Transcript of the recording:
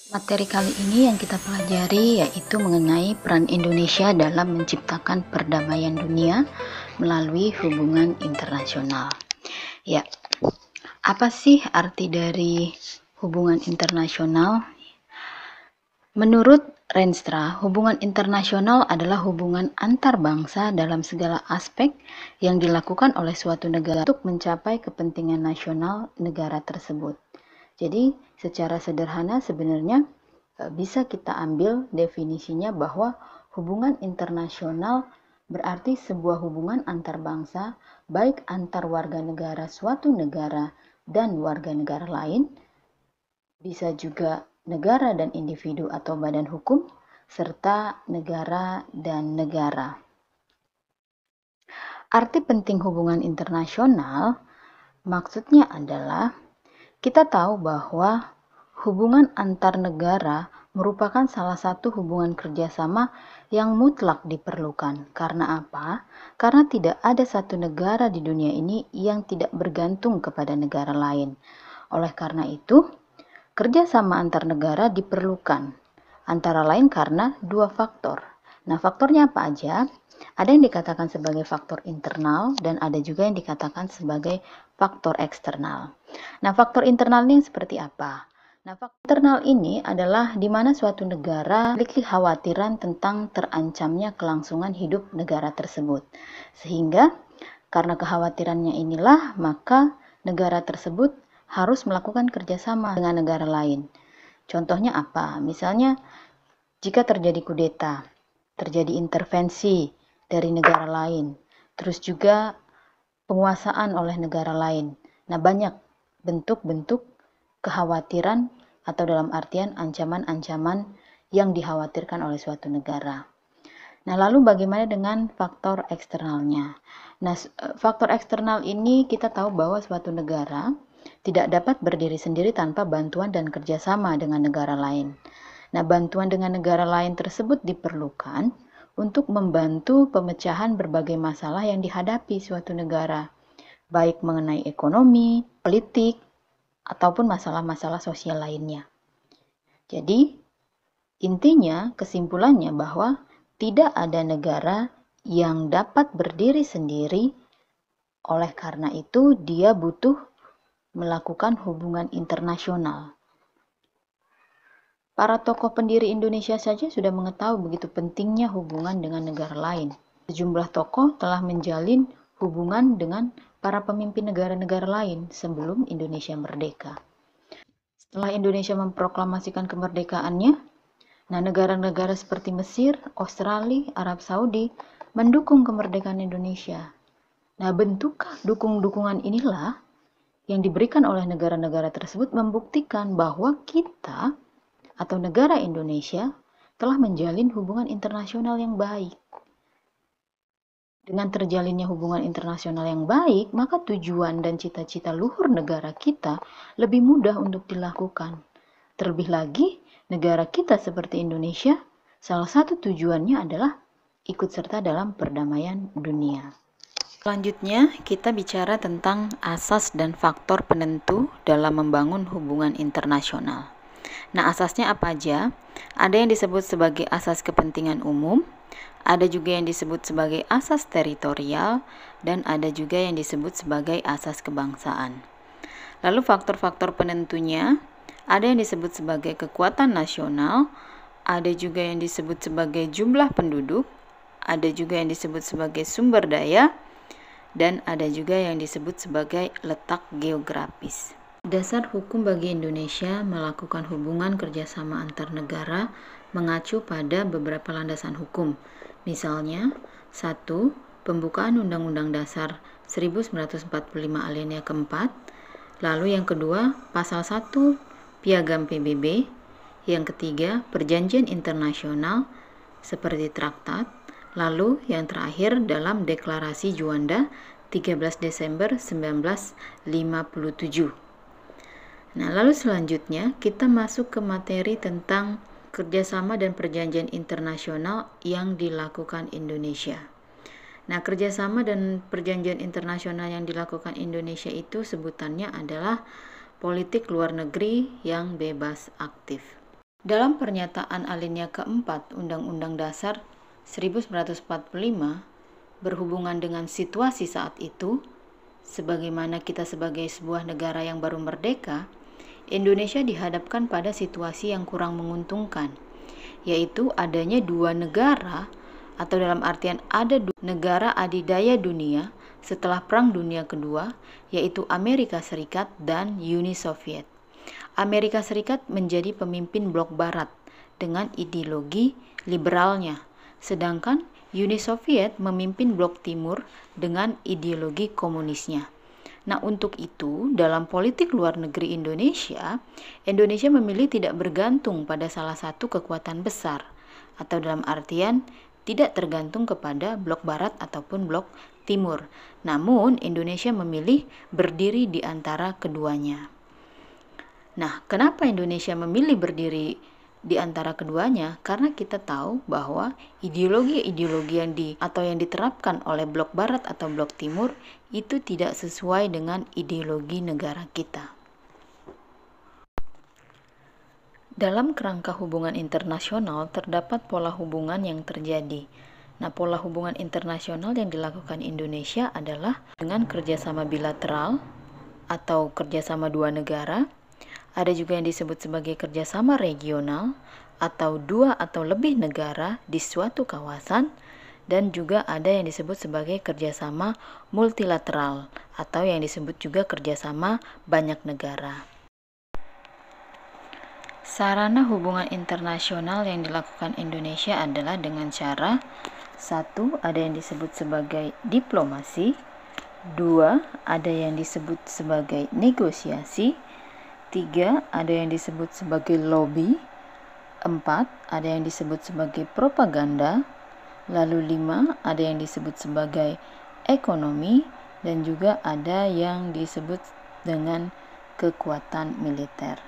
Materi kali ini yang kita pelajari yaitu mengenai peran Indonesia dalam menciptakan perdamaian dunia melalui hubungan internasional. Ya, apa sih arti dari hubungan internasional? Menurut Renstra, hubungan internasional adalah hubungan antar bangsa dalam segala aspek yang dilakukan oleh suatu negara untuk mencapai kepentingan nasional negara tersebut. Jadi, secara sederhana sebenarnya bisa kita ambil definisinya bahwa hubungan internasional berarti sebuah hubungan antar bangsa, baik antar warga negara suatu negara dan warga negara lain, bisa juga negara dan individu atau badan hukum, serta negara dan negara. Arti penting hubungan internasional maksudnya adalah kita tahu bahwa hubungan antar negara merupakan salah satu hubungan kerjasama yang mutlak diperlukan. Karena apa? Karena tidak ada satu negara di dunia ini yang tidak bergantung kepada negara lain. Oleh karena itu, kerjasama antar negara diperlukan. Antara lain karena dua faktor. Nah, faktornya apa aja? Ada yang dikatakan sebagai faktor internal dan ada juga yang dikatakan sebagai faktor eksternal. Nah, faktor internal ini seperti apa? Nah, faktor internal ini adalah di mana suatu negara memiliki kekhawatiran tentang terancamnya kelangsungan hidup negara tersebut. Sehingga karena kekhawatirannya inilah, maka negara tersebut harus melakukan kerjasama dengan negara lain. Contohnya apa? Misalnya, jika terjadi kudeta, terjadi intervensi dari negara lain, terus juga penguasaan oleh negara lain. Nah, banyak bentuk-bentuk kekhawatiran atau dalam artian ancaman-ancaman yang dikhawatirkan oleh suatu negara. Nah, lalu bagaimana dengan faktor eksternalnya? Nah, faktor eksternal ini kita tahu bahwa suatu negara tidak dapat berdiri sendiri tanpa bantuan dan kerjasama dengan negara lain. Nah, bantuan dengan negara lain tersebut diperlukan untuk membantu pemecahan berbagai masalah yang dihadapi suatu negara, baik mengenai ekonomi, politik, ataupun masalah-masalah sosial lainnya. Jadi, intinya, kesimpulannya bahwa tidak ada negara yang dapat berdiri sendiri, oleh karena itu dia butuh melakukan hubungan internasional. Para tokoh pendiri Indonesia saja sudah mengetahui begitu pentingnya hubungan dengan negara lain. Sejumlah tokoh telah menjalin hubungan dengan para pemimpin negara-negara lain sebelum Indonesia merdeka. Setelah Indonesia memproklamasikan kemerdekaannya, nah negara-negara seperti Mesir, Australia, Arab Saudi mendukung kemerdekaan Indonesia. Nah, bentuk dukungan inilah yang diberikan oleh negara-negara tersebut membuktikan bahwa kita atau negara Indonesia telah menjalin hubungan internasional yang baik. Dengan terjalinnya hubungan internasional yang baik, maka tujuan dan cita-cita luhur negara kita lebih mudah untuk dilakukan. Terlebih lagi, negara kita seperti Indonesia, salah satu tujuannya adalah ikut serta dalam perdamaian dunia. Selanjutnya, kita bicara tentang asas dan faktor penentu dalam membangun hubungan internasional. Nah, asasnya apa aja? Ada yang disebut sebagai asas kepentingan umum, ada juga yang disebut sebagai asas teritorial, dan ada juga yang disebut sebagai asas kebangsaan. Lalu faktor-faktor penentunya, ada yang disebut sebagai kekuatan nasional, ada juga yang disebut sebagai jumlah penduduk, ada juga yang disebut sebagai sumber daya, dan ada juga yang disebut sebagai letak geografis. Dasar hukum bagi Indonesia melakukan hubungan kerjasama antar negara mengacu pada beberapa landasan hukum. Misalnya, 1. Pembukaan Undang-Undang Dasar 1945 alinea keempat. Lalu yang kedua, Pasal 1 Piagam PBB. Yang ketiga, Perjanjian Internasional seperti traktat. Lalu yang terakhir dalam Deklarasi Juanda 13 Desember 1957. Nah, lalu selanjutnya kita masuk ke materi tentang kerjasama dan perjanjian internasional yang dilakukan Indonesia. Nah, kerjasama dan perjanjian internasional yang dilakukan Indonesia itu sebutannya adalah politik luar negeri yang bebas aktif. Dalam pernyataan alinea keempat Undang-Undang Dasar 1945 berhubungan dengan situasi saat itu, sebagaimana kita sebagai sebuah negara yang baru merdeka, Indonesia dihadapkan pada situasi yang kurang menguntungkan, yaitu adanya dua negara, atau dalam artian ada dua negara adidaya dunia setelah Perang Dunia Kedua, yaitu Amerika Serikat dan Uni Soviet. Amerika Serikat menjadi pemimpin blok barat dengan ideologi liberalnya, sedangkan Uni Soviet memimpin blok timur dengan ideologi komunisnya. Nah, untuk itu, dalam politik luar negeri Indonesia memilih tidak bergantung pada salah satu kekuatan besar, atau dalam artian tidak tergantung kepada blok barat ataupun blok timur. Namun, Indonesia memilih berdiri di antara keduanya. Nah, kenapa Indonesia memilih berdiri di antara keduanya? Karena kita tahu bahwa ideologi-ideologi yang diterapkan oleh blok barat atau blok timur itu tidak sesuai dengan ideologi negara kita. Dalam kerangka hubungan internasional terdapat pola hubungan yang terjadi. Nah, pola hubungan internasional yang dilakukan Indonesia adalah dengan kerjasama bilateral atau kerjasama dua negara. Ada juga yang disebut sebagai kerjasama regional atau dua atau lebih negara di suatu kawasan, dan juga ada yang disebut sebagai kerjasama multilateral atau yang disebut juga kerjasama banyak negara. Sarana hubungan internasional yang dilakukan Indonesia adalah dengan cara: 1. Ada yang disebut sebagai diplomasi. 2. Ada yang disebut sebagai negosiasi. 3. Ada yang disebut sebagai lobby. 4. Ada yang disebut sebagai propaganda. Lalu 5. Ada yang disebut sebagai ekonomi. Dan juga ada yang disebut dengan kekuatan militer.